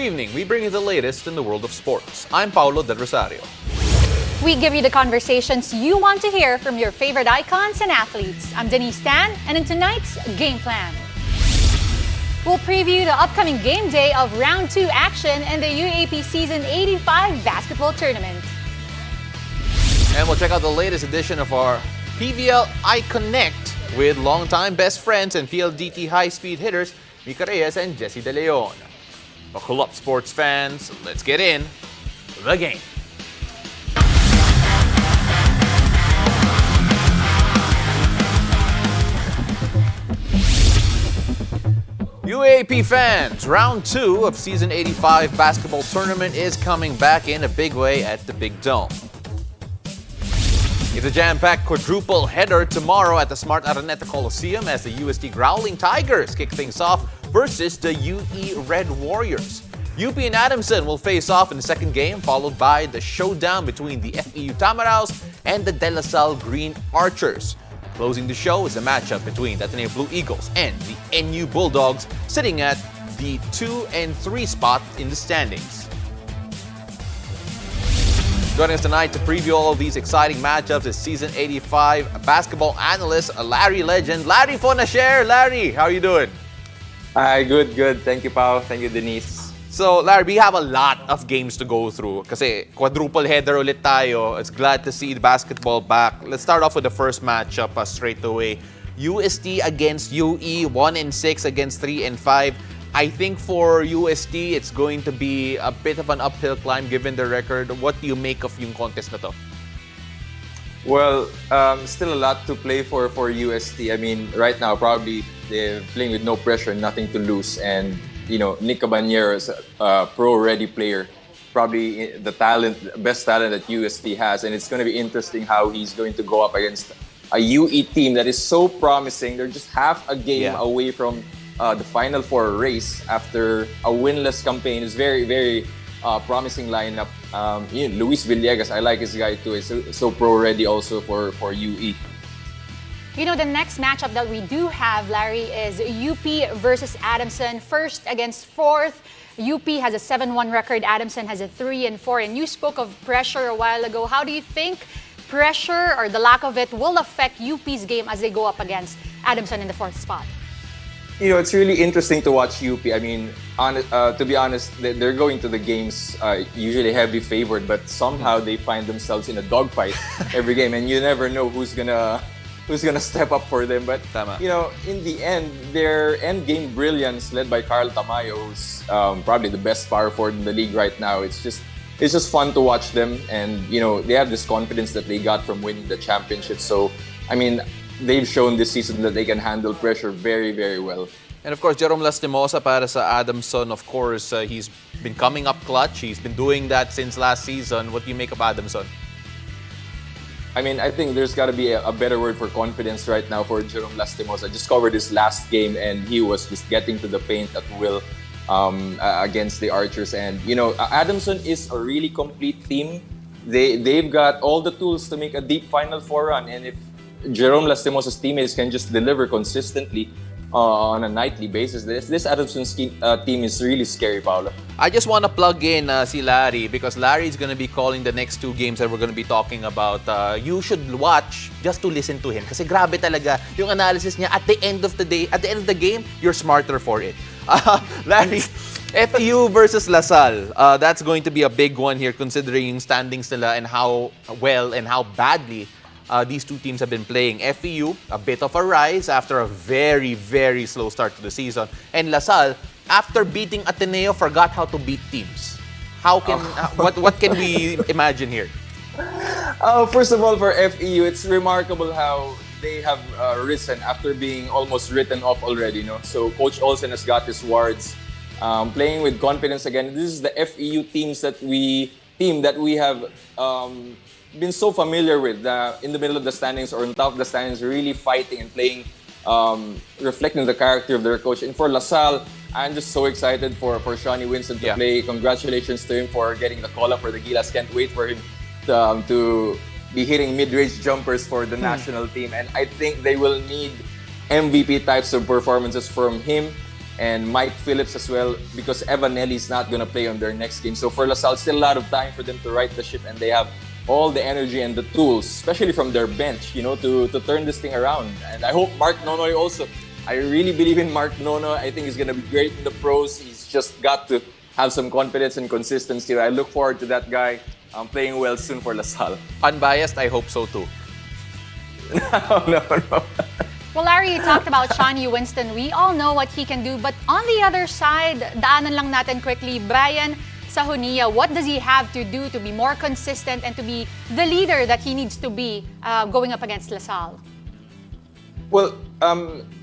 evening, we bring you the latest in the world of sports. I'm Paulo Del Rosario. We give you the conversations you want to hear from your favorite icons and athletes. I'm Denise Tan, and in tonight's Game Plan, we'll preview the upcoming game day of Round 2 action in the UAAP Season 85 basketball tournament. And we'll check out the latest edition of our PVL Icon-Nect with longtime best friends and PLDT high-speed hitters Mika, Reyes, and Jessey De Leon. Buckle up, sports fans. Let's get in the game. UAAP fans, Round 2 of Season 85 basketball tournament is coming back in a big way at the Big Dome. It's a jam-packed quadruple header tomorrow at the Smart Araneta Coliseum as the UST Growling Tigers kick things off versus the UE Red Warriors. UP and Adamson will face off in the second game, followed by the showdown between the FEU Tamaraos and the De La Salle Green Archers. Closing the show is a matchup between the Ateneo Blue Eagles and the NU Bulldogs, sitting at the 2 and 3 spot in the standings. Joining us tonight to preview all of these exciting matchups is Season 85 basketball analyst, Larry legend, Larry Fonasher. Larry, how are you doing? Hi, good. Thank you, Pao. Thank you, Denise. So, Larry, we have a lot of games to go through kasi quadruple header ulit tayo. It's glad to see the basketball back. Let's start off with the first matchup straight away. UST against UE, 1 and 6 against 3 and 5. I think for UST, it's going to be a bit of an uphill climb given the record. What do you make of yung contest na to? Well, still a lot to play for UST. I mean, right now, probably they're playing with no pressure, nothing to lose. And, you know, Nick Caballero is a pro-ready player. Probably the best talent that UST has. And it's going to be interesting how he's going to go up against a UE team that is so promising. They're just half a game away from the Final Four race after a winless campaign. Is very, very promising lineup. Luis Villegas, I like his guy too. He's so pro-ready also for UE. You know, the next matchup that we do have, Larry, is UP versus Adamson. First against fourth. UP has a 7-1 record. Adamson has a 3-4. And you spoke of pressure a while ago. How do you think pressure or the lack of it will affect UP's game as they go up against Adamson in the fourth spot? You know, it's really interesting to watch UP. I mean, to be honest, they're going to the games usually heavy favored, but somehow they find themselves in a dogfight every game, and you never know who's gonna step up for them. But you know, in the end, their end game brilliance, led by Carl Tamayo, who's probably the best power forward in the league right now. It's just fun to watch them, and you know, they have this confidence that they got from winning the championship. So, I mean, they've shown this season that they can handle pressure very, very well. And of course, Jerome Lastimosa para sa Adamson, of course, he's been coming up clutch. He's been doing that since last season. What do you make of Adamson? I mean, I think there's got to be a better word for confidence right now for Jerome Lastimosa. I just covered his last game, and he was just getting to the paint at will against the Archers. And, you know, Adamson is a really complete team. They've got all the tools to make a deep Final Four run. And if Jerome Lastimosa's teammates can just deliver consistently on a nightly basis, this Adamson's team is really scary, Paolo. I just want to plug in si Larry because Larry is going to be calling the next 2 games that we're going to be talking about. You should watch just to listen to him kasi grabe talaga yung analysis niya. At the end of the day, at the end of the game, you're smarter for it. Larry, FEU versus La Salle. That's going to be a big one here considering yung standings nila and how well and how badly these two teams have been playing. FEU, a bit of a rise after a very, very slow start to the season. And La Salle, after beating Ateneo, forgot how to beat teams. How can what can we imagine here? First of all, for FEU, it's remarkable how they have risen after being almost written off already. No, so Coach Olsen has got his wards, playing with confidence again. This is the FEU that we have been so familiar with, in the middle of the standings or on top of the standings, really fighting and playing, reflecting the character of their coach. And for La Salle, I'm just so excited for Shawnee Winston to play. Congratulations to him for getting the call-up for the Gilas. Can't wait for him to be hitting mid-range jumpers for the national team. And I think they will need MVP types of performances from him and Mike Phillips as well, because Evanelli's not going to play on their next game. So for LaSalle, still a lot of time for them to right the ship, and they have all the energy and the tools, especially from their bench, to turn this thing around. And I hope Mark Nonoy also. I really believe in Mark Nonoy. I think he's going to be great in the pros. He's just got to have some confidence and consistency. I look forward to that guy playing well soon for LaSalle. Unbiased, I hope so too. No. Well, Larry, you talked about Shawnee Winston. We all know what he can do. But on the other side, daanan lang natin quickly, Brian Sahunia, what does he have to do to be more consistent and to be the leader that he needs to be going up against LaSalle? Well,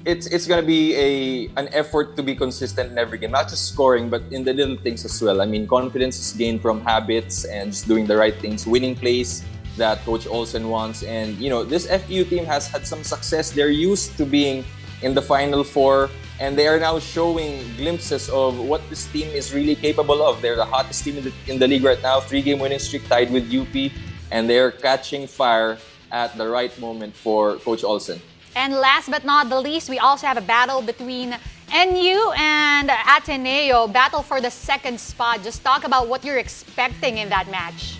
it's going to be an effort to be consistent in every game, not just scoring, but in the little things as well. I mean, confidence is gained from habits and just doing the right things, winning plays that Coach Olsen wants. And, this FEU team has had some success. They're used to being in the Final Four, and they are now showing glimpses of what this team is really capable of. They're the hottest team in the league right now, 3-game winning streak tied with UP, and they're catching fire at the right moment for Coach Olsen. And last but not the least, we also have a battle between NU and Ateneo, battle for the second spot. Just talk about what you're expecting in that match.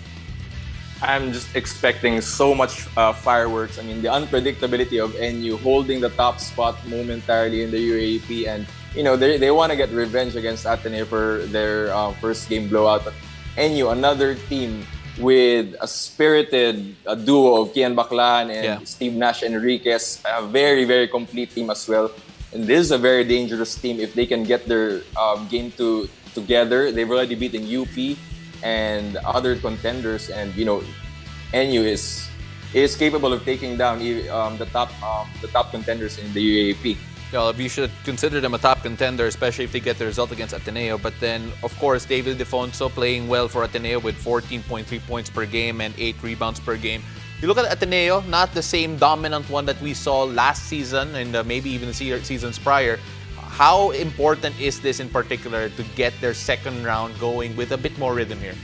I'm just expecting so much fireworks. I mean, the unpredictability of NU holding the top spot momentarily in the UAAP, and they want to get revenge against Ateneo for their first game blowout. But NU, another team with a spirited duo of Kian Baclan and Steve Nash Enriquez, a very, very complete team as well. And this is a very dangerous team if they can get their game together. They've already beaten UP and other contenders, and NU is capable of taking down the top contenders in the UAAP. Well, we should consider them a top contender, especially if they get the result against Ateneo. But then, of course, David Defonso playing well for Ateneo with 14.3 points per game and 8 rebounds per game. You look at Ateneo, not the same dominant one that we saw last season and maybe even the seasons prior. How important is this in particular to get their second round going with a bit more rhythm here?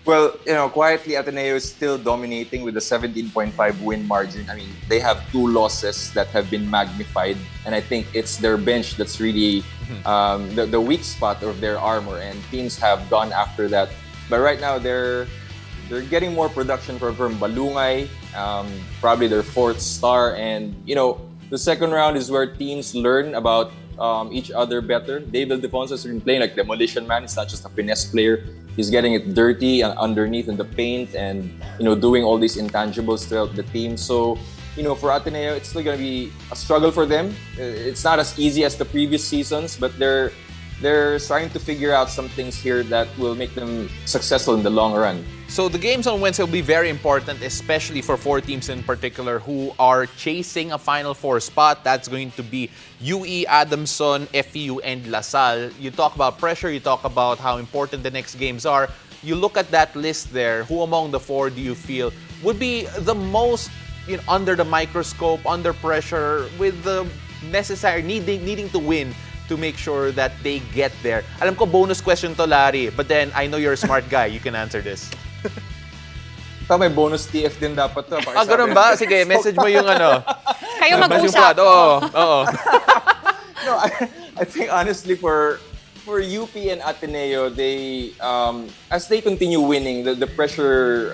Well, quietly, Ateneo is still dominating with a 17.5 win margin. I mean, they have 2 losses that have been magnified, and I think it's their bench that's really the weak spot of their armor, and teams have gone after that. But right now, they're getting more production from Balungay, probably their 4th star, and the second round is where teams learn about each other better. David Defonso has been playing like Demolition Man. He's not just a finesse player. He's getting it dirty underneath in the paint and, doing all these intangibles throughout the team. So, for Ateneo, it's still going to be a struggle for them. It's not as easy as the previous seasons, but they're starting to figure out some things here that will make them successful in the long run. So the games on Wednesday will be very important, especially for 4 teams in particular who are chasing a Final Four spot. That's going to be UE, Adamson, FEU, and LaSalle. You talk about pressure, you talk about how important the next games are. You look at that list there, who among the 4 do you feel would be the most under the microscope, under pressure, with the necessary needing to win to make sure that they get there? Alam ko, bonus question to, Larry, but then I know you're a smart guy. You can answer this. May bonus TF din dapat to. Ganun ba? Sige, message mo yung Kayo mag-usap. Oo. No, I think honestly for UP and Ateneo, they as they continue winning, the pressure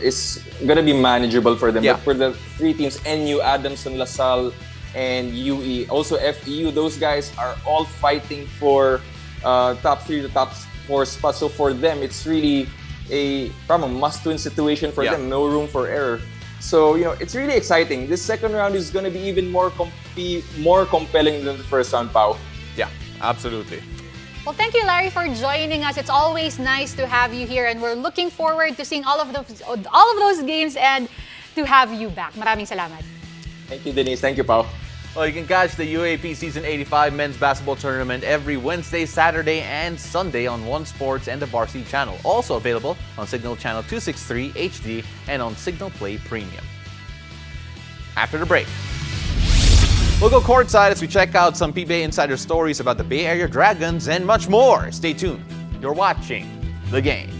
is gonna be manageable for them. Yeah. But for the 3 teams, NU, Adamson, LaSalle, and UE, also FEU, those guys are all fighting for top 3 to top 4 spots. So for them, it's really a must-win situation for them. No room for error. So it's really exciting. This second round is going to be even more compelling than the first round, Pao. Yeah, absolutely. Well, thank you, Larry, for joining us. It's always nice to have you here, and we're looking forward to seeing all of those games and to have you back. Maraming salamat. Thank you, Denise. Thank you, Pao. Well, you can catch the UAAP Season 85 Men's Basketball Tournament every Wednesday, Saturday, and Sunday on One Sports and the Varsity Channel. Also available on Signal Channel 263 HD and on Signal Play Premium. After the break, we'll go courtside as we check out some PBA insider stories about the Bay Area Dragons and much more. Stay tuned. You're watching The Game.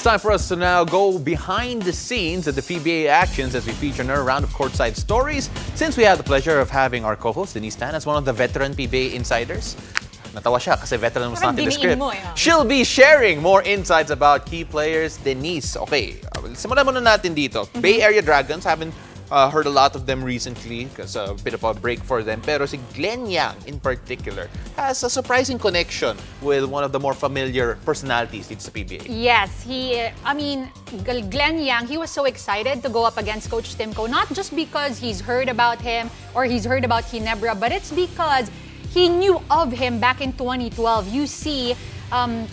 time for us to now go behind the scenes of the PBA actions as we feature another round of courtside stories. Since we have the pleasure of having our co-host Denise Tan as one of the veteran PBA insiders. Natawa siya kasi veteran was not in the script. She'll be sharing more insights about key players. Denise, okay, simulan muna natin dito. Bay Area Dragons, haven't heard a lot of them recently because a bit of a break for them. Pero si Glenn Yang in particular has a surprising connection with one of the more familiar personalities dito sa PBA. Yes, Glenn Yang, he was so excited to go up against Coach Timko, not just because he's heard about him or he's heard about Ginebra, but it's because he knew of him back in 2012. You see,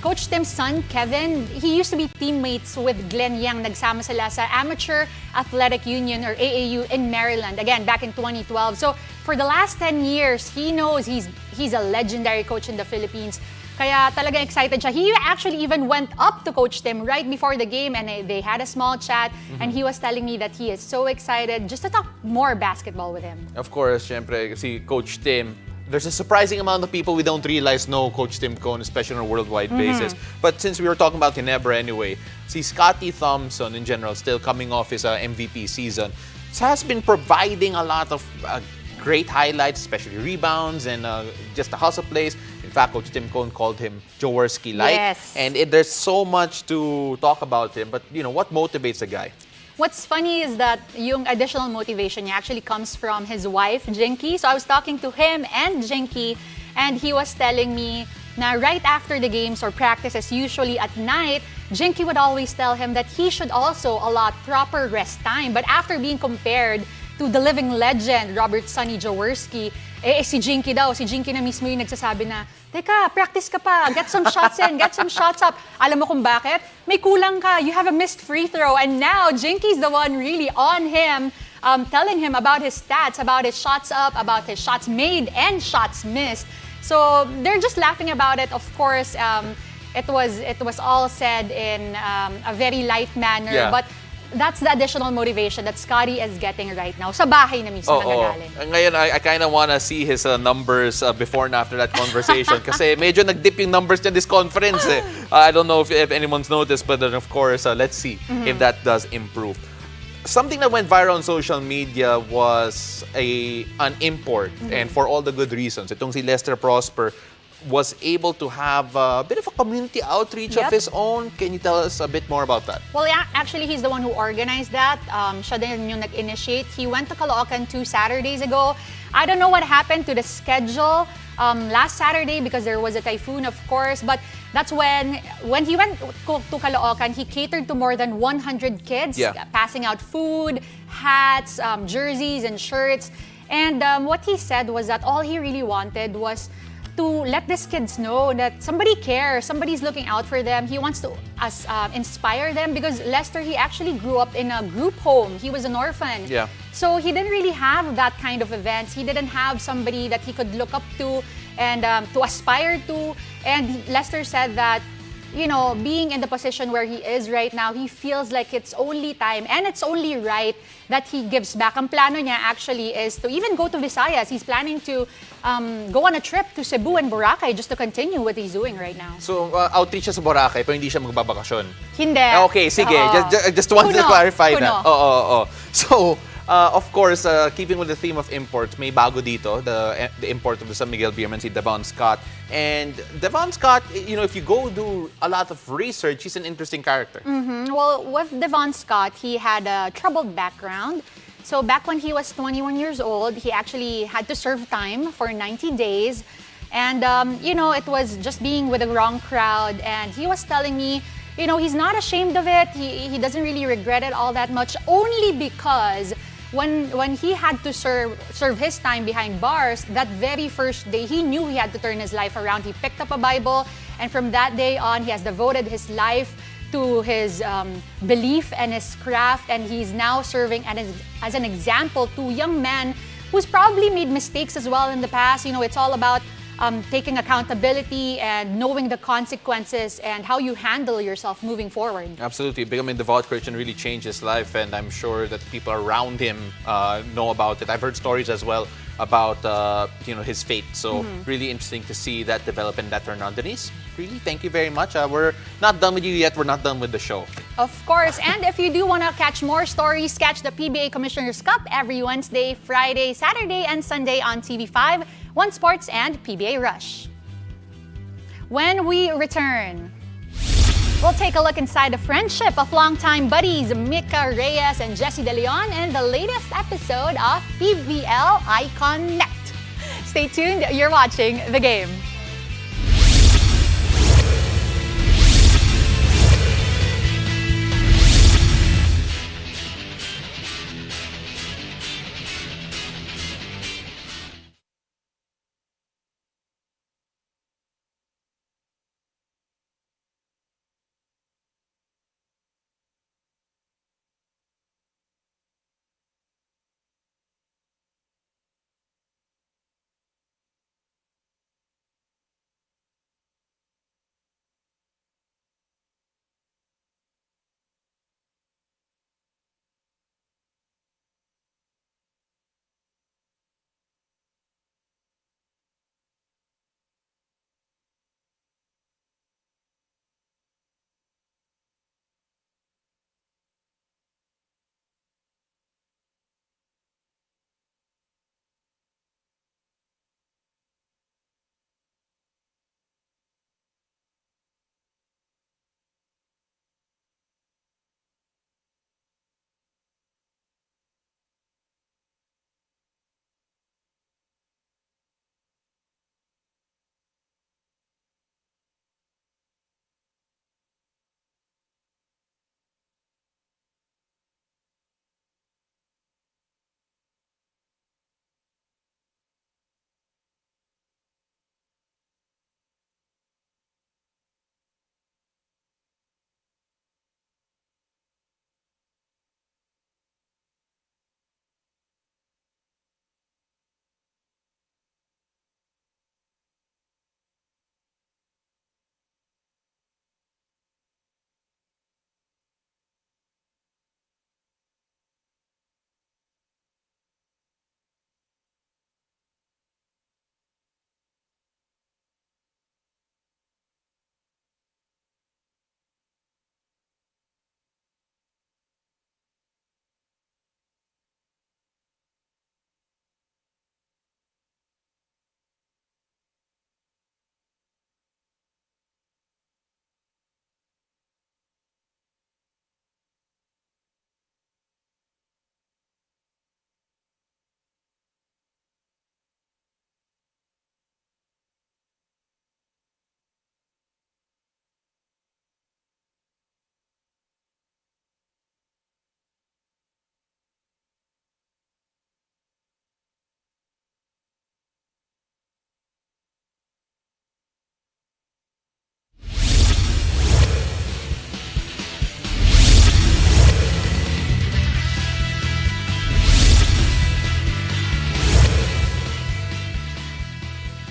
Coach Tim's son, Kevin, he used to be teammates with Glenn Yang. Nagsama sila sa Amateur Athletic Union or AAU in Maryland, again, back in 2012. So, for the last 10 years, he knows he's a legendary coach in the Philippines. Kaya talagang excited siya. He actually even went up to Coach Tim right before the game and they had a small chat and he was telling me that he is so excited just to talk more basketball with him. Of course, syempre, kasi Coach Tim, there's a surprising amount of people we don't realize know Coach Tim Cone, especially on a worldwide basis. But since we were talking about Ginebra anyway, see Scottie Thompson in general, still coming off his MVP season, has been providing a lot of great highlights, especially rebounds and just the hustle plays. In fact, Coach Tim Cone called him Jaworski-like. Yes. And there's so much to talk about him. But, what motivates a guy? What's funny is that yung additional motivation niya actually comes from his wife, Jinky. So I was talking to him and Jinky, and he was telling me na right after the games or practices, usually at night, Jinky would always tell him that he should also allot proper rest time. But after being compared to the living legend, Robert Sonny Jaworski, si Jinky na mismo yung nagsasabi na, teka, practice ka pa, get some shots in, get some shots up. Alam mo kung bakit? May kulang ka, you have a missed free throw. And now, Jinky's the one really on him, telling him about his stats, about his shots up, about his shots made and shots missed. So, they're just laughing about it. Of course, it was all said in a very light manner. Yeah. But that's the additional motivation that Scottie is getting right now. Sa bahay na mismo nanggagaling. Ngayon, I kind of want to see his numbers before and after that conversation. Kasi medyo nag-dip yung numbers niya this conference. I don't know if anyone's noticed, but then of course, let's see if that does improve. Something that went viral on social media was an import, and for all the good reasons. Itong si Lester Prosper was able to have a bit of a community outreach of his own. Can you tell us a bit more about that? Well, yeah, actually, he's the one who organized that. Siya din yung nag-initiate. He went to Caloocan 2 Saturdays ago. I don't know what happened to the schedule last Saturday because there was a typhoon, of course. But that's when he went to Caloocan, he catered to more than 100 kids, passing out food, hats, jerseys, and shirts. And what he said was that all he really wanted was to let these kids know that somebody cares, somebody's looking out for them. He wants to inspire them because Lester, he actually grew up in a group home. He was an orphan. Yeah. So he didn't really have that kind of events. He didn't have somebody that he could look up to and to aspire to. And Lester said that, being in the position where he is right now, he feels like it's only time and it's only right that he gives back. Ang plano niya actually is to even go to Visayas. He's planning to go on a trip to Cebu and Boracay just to continue what he's doing right now. So, outreach siya sa Boracay, pero hindi siya magbabakasyon. Hindi. Okay, sige. Just wanted to clarify na. So, of course, keeping with the theme of imports, may bago dito, the import of the San Miguel Beerman, si Devon Scott. And Devon Scott, if you go do a lot of research, he's an interesting character. Well, with Devon Scott, he had a troubled background. So back when he was 21 years old, he actually had to serve time for 90 days. And, it was just being with the wrong crowd. And he was telling me, he's not ashamed of it. He doesn't really regret it all that much, only because when he had to serve his time behind bars, that very first day, he knew he had to turn his life around. He picked up a Bible, and from that day on, he has devoted his life to his belief and his craft, and he's now serving as an example to young men who's probably made mistakes as well in the past. It's all about taking accountability and knowing the consequences and how you handle yourself moving forward. Absolutely. Becoming a devout Christian really changed his life, and I'm sure that people around him know about it. I've heard stories as well about his faith. So really interesting to see that develop and that turn on. Denise, really, thank you very much. We're not done with you yet. We're not done with the show. Of course, and if you do want to catch more stories, catch the PBA Commissioner's Cup every Wednesday, Friday, Saturday, and Sunday on TV5, One Sports, and PBA Rush. When we return, we'll take a look inside the friendship of longtime buddies Mika, Reyes, and Jessey De Leon in the latest episode of PBL Icon-Nect. Stay tuned, you're watching The Game.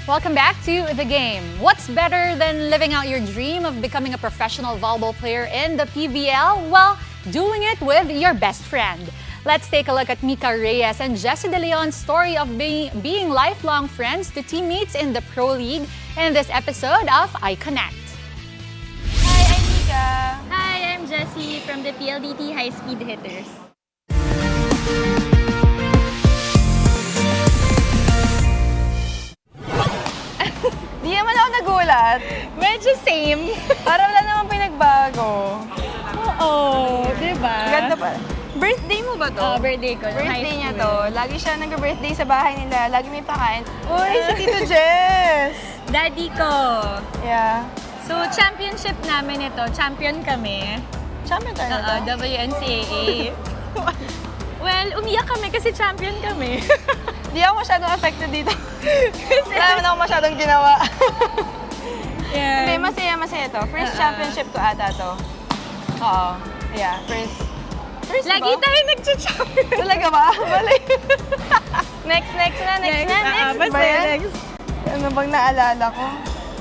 Welcome back to The Game. What's better than living out your dream of becoming a professional volleyball player in the PBL? Well, doing it with your best friend. Let's take a look at Mika, Reyes, and Jessey De Leon's story of being lifelong friends to teammates in the Pro League in this episode of Icon-Nect. Hi, I'm Mika. Hi, I'm Jessey from the PLDT High Speed Hitters. Di naman ako nagulat. Medyo same. Parang wala naman pinagbago. Oo, di ba? Ganda pa. Birthday mo ba to? Birthday ko. nung high Birthday niya school. to. Lagi siya nag-birthday sa bahay nila. Lagi may pakain. Uy, si Tito Jess! Daddy ko. Yeah. So, championship namin ito. Champion kami. Champion tayo na to. WNCAA. Well, umiyak kami kasi champion kami. Di ako masyadong affected dito. Wala naman ako masyadong ginawa. Yeah. Hindi, masaya to. First championship ko ata to. Oo. Yeah, first. First Lagi ba? tayo nag-champion. Talaga ba? Bali. Next na. Next Basta ba yan? next. Ano bang naalala ko?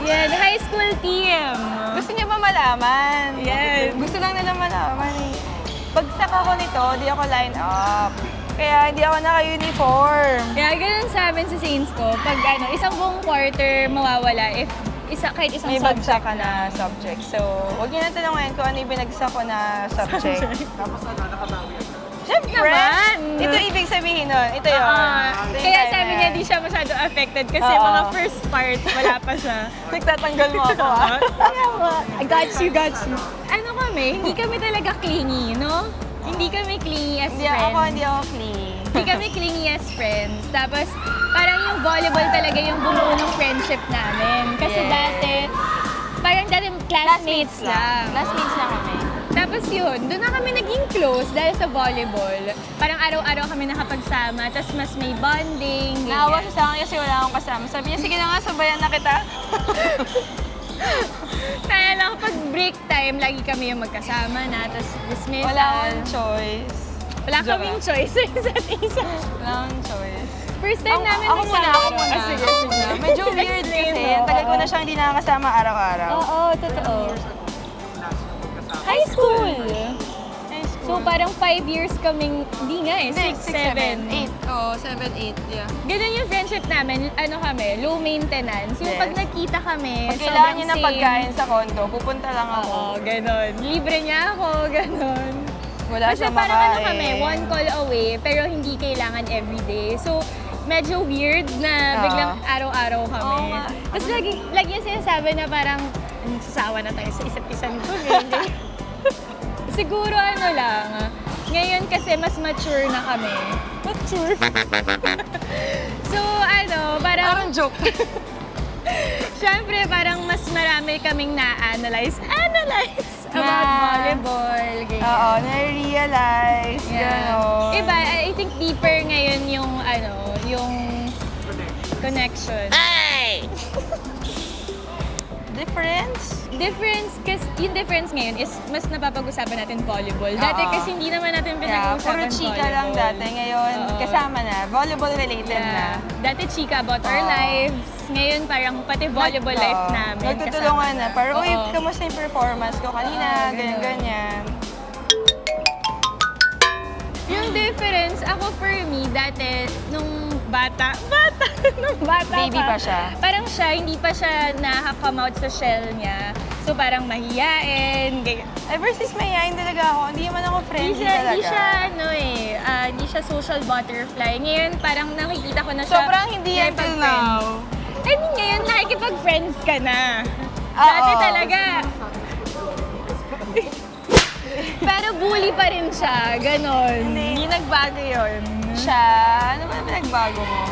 Yeah, the high school team. Gusto niya ba malaman? Yes. Gusto lang nila malaman eh. Pagsak ako nito, di ako line up. Kaya hindi ako naka-uniform. Kaya ganun sa amin sa Saints ko, pag isang buong quarter mawawala kahit isang may subject bagsak ka na subject. So, huwag niyo na tanongin kung ano yung binagsak ko na subject. Siyempre! Naman! Ito ibig sabihin nun. Ito yun. Kaya sabi niya di siya masyado affected kasi Oo. mga first part, wala pa siya. Nagtatanggal mo ako, ah. Kaya ba? I got you. Ano kami, hindi kami talaga clingy, no? Hindi kami clingy as Hindi friends. ako clean. Hindi kami clingy as friends. Tapos, parang yung volleyball talaga yung bumuo ng friendship namin. Kasi Yes. dati classmates lang. Classmates lang kami. Tapos yun, doon na kami naging close dahil sa volleyball. Parang araw-araw kami nakapagsama, tapos mas may bonding. Naawa ganyan. siya sa akin kasi wala akong kasama. Sabi niya, sige na nga, sabayan na kita. Kaya lang, pag break time, lagi kami yung magkasama na, tapos dismissal. Wala akong choice. Wala kaming choice sa isa't isa. Wala akong choice. First time namin Ako muna. Ah, sige. Medyo weird kasi. Ang tagal ko na siyang hindi nakakasama araw-araw. Oo, totoo. High school. So parang 5 years kaming, hindi nga eh, 6, 7. 8. Oo, 7, 8. Yeah. Ganun yung friendship namin, ano kami, low maintenance. Yung Yes. pag nakita kami, Pag kailangan niya ng same. pagkain sa kondo, pupunta lang ako. Oo, ganun. Libre niya ako, ganun. Wala Kasi siyang parang makain. ano kami, one call away, pero hindi kailangan everyday. So, medyo weird na biglang araw-araw kami. Oo nga. Tapos lagi yung sinasabi na parang, sasawa na tayo sa isa't isa nito. Ganyan. Siguro ano lang, ngayon kasi mas mature na kami. Mature? So ano, Parang joke. syempre parang mas marami kaming na-analyze about volleyball. Ganyan. Oo, na-realize. Gano'n. Iba, I think deeper ngayon yung ano, yung connection. Difference? Yung difference ngayon is mas napapag-usapan natin volleyball. Dati kasi hindi naman natin Yeah, pinag-uusapan puro chika volleyball. lang dati. Ngayon, Oo. kasama na. Volleyball related na. Dati chika about our Oo. lives. Ngayon parang pati volleyball life namin. Nagtutulungan kasama na. Parang, uy, Oo. kamusta yung performance ko kanina? Oo, Ganyan-ganyan. Yung difference, ako for me, dati, nung bata, Baby pa siya. Parang siya, hindi pa siya nakaka-come out sa shell niya. So parang mahiyain, ganyan. Ever since mayayain talaga ako, hindi naman ako friendly talaga. Hindi siya social butterfly. Ngayon, parang nakikita ko na siya. Sobrang hindi until now. I mean, ngayon, nakikipag-friends ka na. Oo. Dati talaga. Pero bully pa rin siya, ganon. Hindi nagbago yun. Siya, ano ba pinagbago mo?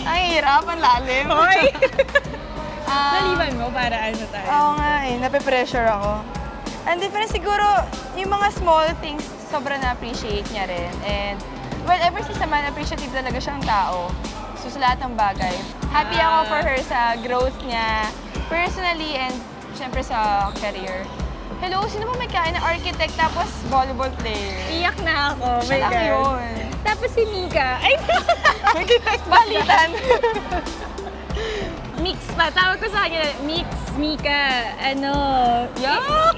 Ang hirap, ang lalim. Hoy! Um, Naliban mo para ano tayo. Oo nga eh, nape-pressure ako. Ang difference siguro, yung mga small things, sobrang na-appreciate niya rin. And, well, ever since naman, appreciative talaga siyang tao. So, sa lahat ng bagay. Happy ako for her sa growth niya, personally, and syempre sa career. Hello, sino ba may kain na architect tapos volleyball player? Iyak na ako. Siya lang yun. Tapos si Mika, ay Balitan. Mix pa. Tawag ko sa kanya, Mika, ano. Yuck!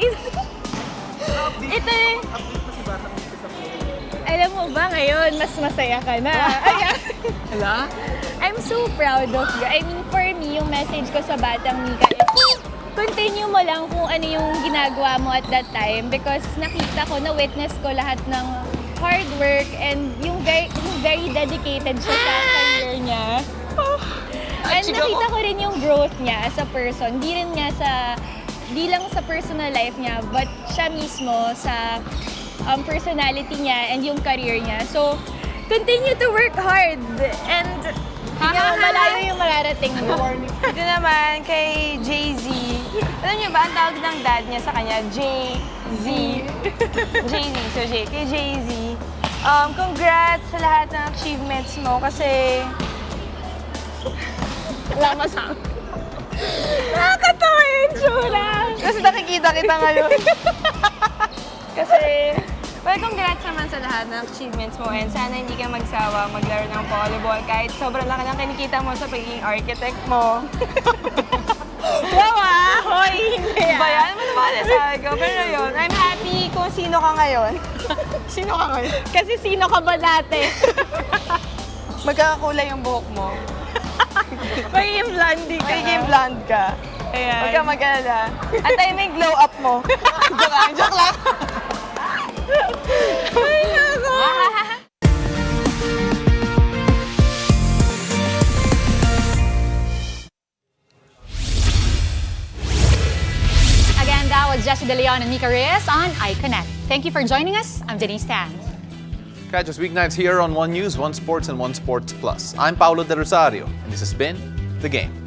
Ito eh. Alam mo ba ngayon, mas masaya ka na. Hala? I'm so proud of you. I mean, for me, yung message ko sa batang Mika is, continue mo lang kung ano yung ginagawa mo at that time because nakita ko, na-witness ko lahat ng hard work and yung very dedicated siya sa career niya. And nakita ko rin yung growth niya as a person. Di lang sa personal life niya, but siya mismo sa personality niya and yung career niya. So, continue to work hard and malayo yung mararating mo. Ito naman kay Jessey. Alam niyo ba, ang tawag ng dad niya sa kanya, Jessey. So, kay Jessey. Congrats sa lahat ng achievements mo kasi Wala masama. Nakakatawa yung tsura. Kasi nakikita kita ngayon. Kasi, well, congrats naman sa lahat ng achievements mo and sana hindi ka magsawa maglaro ng volleyball kahit sobrang laki ng kinikita mo sa pagiging architect mo. Wow ah! Hoy, hindi Ba yan? Ano naman sabi ko? Pero yun, I'm happy kung sino ka ngayon. Sino ka ngayon? Kasi sino ka ba dati? Magkakakulay yung buhok mo. Magiging blondie ka. Magiging blonde ka. Ayan. Huwag ka mag-alala. Antayin mo yung glow up mo. Joke lang. Ay, nako. Again, that was Jessey De Leon and Mika Reyes on Icon-Nect. Thank you for joining us. I'm Denise Tan. Catch us weeknights here on One News, One Sports, and One Sports Plus. I'm Paulo De Rosario, and this has been The Game.